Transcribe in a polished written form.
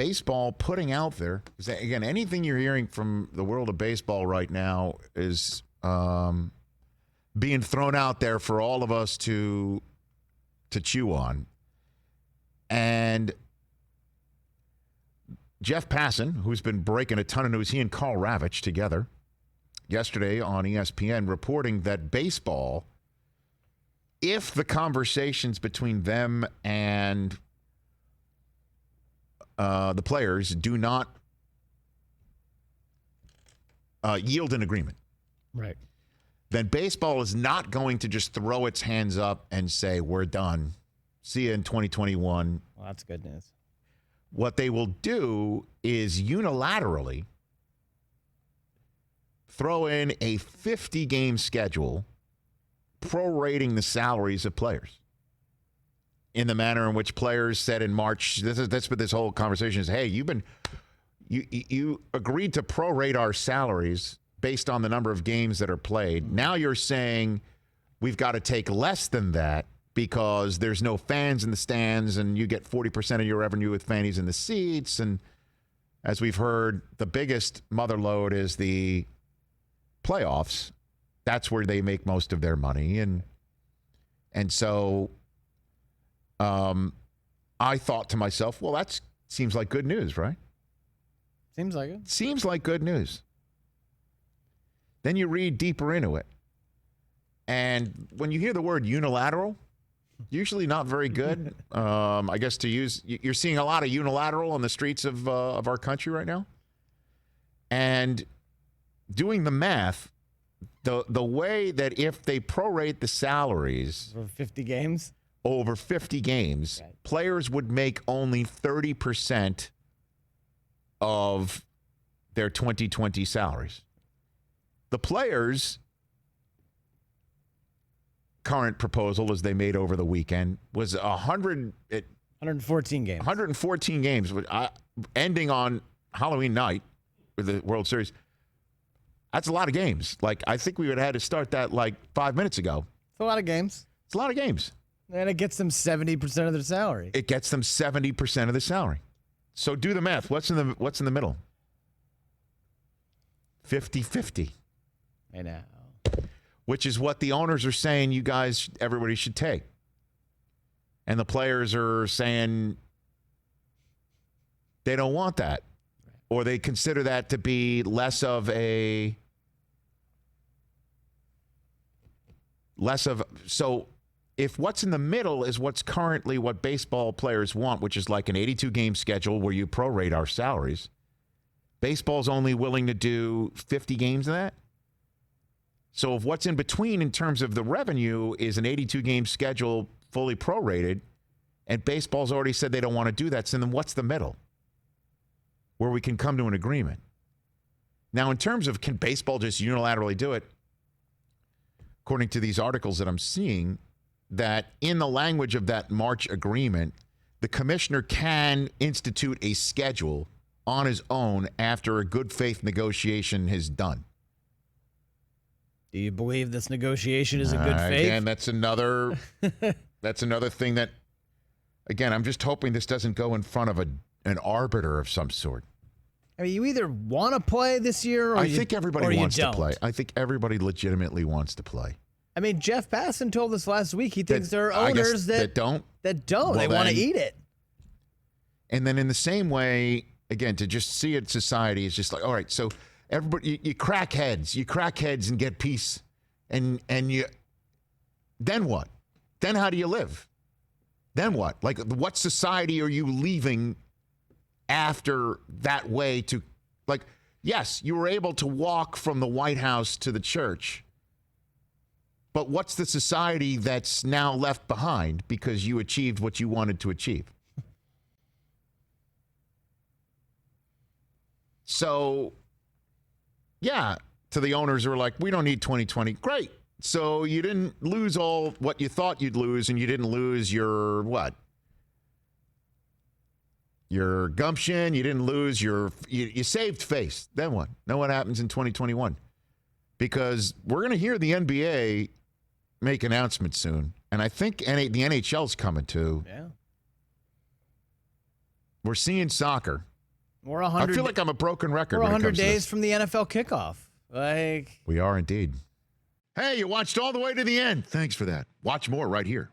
baseball putting out there, again, anything you're hearing from the world of baseball right now is being thrown out there for all of us to chew on. And Jeff Passan, who's been breaking a ton of news, he and Carl Ravitch together yesterday on ESPN reporting that baseball, if the conversations between them and the players do not yield an agreement, right, then baseball is not going to just throw its hands up and say, we're done. See you in 2021. Well, that's good news. What they will do is unilaterally throw in a 50-game schedule prorating the salaries of players in the manner in which players said in March. That's what this whole conversation is. Hey, you agreed to prorate our salaries based on the number of games that are played. Now you're saying we've got to take less than that because there's no fans in the stands and you get 40% of your revenue with fannies in the seats. And as we've heard, the biggest mother lode is the playoffs. That's where they make most of their money. And so I thought to myself, well, that seems like good news, right? Seems like it. Seems like good news. Then you read deeper into it. And when you hear the word unilateral, usually not very good. I guess you're seeing a lot of unilateral on the streets of our country right now. And doing the math, the way that if they prorate the salaries over 50 games, right, players would make only 30% of their 2020 salaries. The players' current proposal, as they made over the weekend, was 114 games. 114 games, ending on Halloween night with the World Series. That's a lot of games. Like, I think we would have had to start that like 5 minutes ago. It's a lot of games. It's a lot of games. And it gets them 70% of their salary. It gets them 70% of the salary. So do the math. What's in the middle? 50-50. I know. Which is what the owners are saying everybody should take. And the players are saying they don't want that. Or they consider that to be so if what's in the middle is what's currently what baseball players want, which is like an 82-game schedule where you prorate our salaries, baseball's only willing to do 50 games of that. So if what's in between in terms of the revenue is an 82-game schedule fully prorated, and baseball's already said they don't want to do that, so then what's the middle where we can come to an agreement? Now, in terms of can baseball just unilaterally do it, according to these articles that I'm seeing, that in the language of that March agreement, the commissioner can institute a schedule on his own after a good faith negotiation is done. Do you believe this negotiation is a good faith? Again, that's another thing that, again, I'm just hoping this doesn't go in front of an arbiter of some sort. I mean, you either want to play this year or I think everybody wants to don't. play. I think everybody legitimately wants to play. I mean, Jeff Passan told us last week he thinks there are owners that don't. Well, they want to eat it. And then in the same way, again, to just see it, society is just like, all right, so everybody, you crack heads and get peace, and you, then what? Then how do you live? Then what? Like, what society are you leaving after that way to, like, yes, you were able to walk from the White House to the church, but what's the society that's now left behind because you achieved what you wanted to achieve? So, yeah, to the owners who are like, we don't need 2020. Great. So you didn't lose all what you thought you'd lose, and you didn't lose your what? Your gumption. You didn't lose you saved face. Then what? Then what happens in 2021? Because we're going to hear the NBA make announcements soon. And I think the NHL's coming too. Yeah. We're seeing soccer. We're 100. I feel like I'm a broken record. We're 100 days from the NFL kickoff. We are indeed. Hey, you watched all the way to the end. Thanks for that. Watch more right here.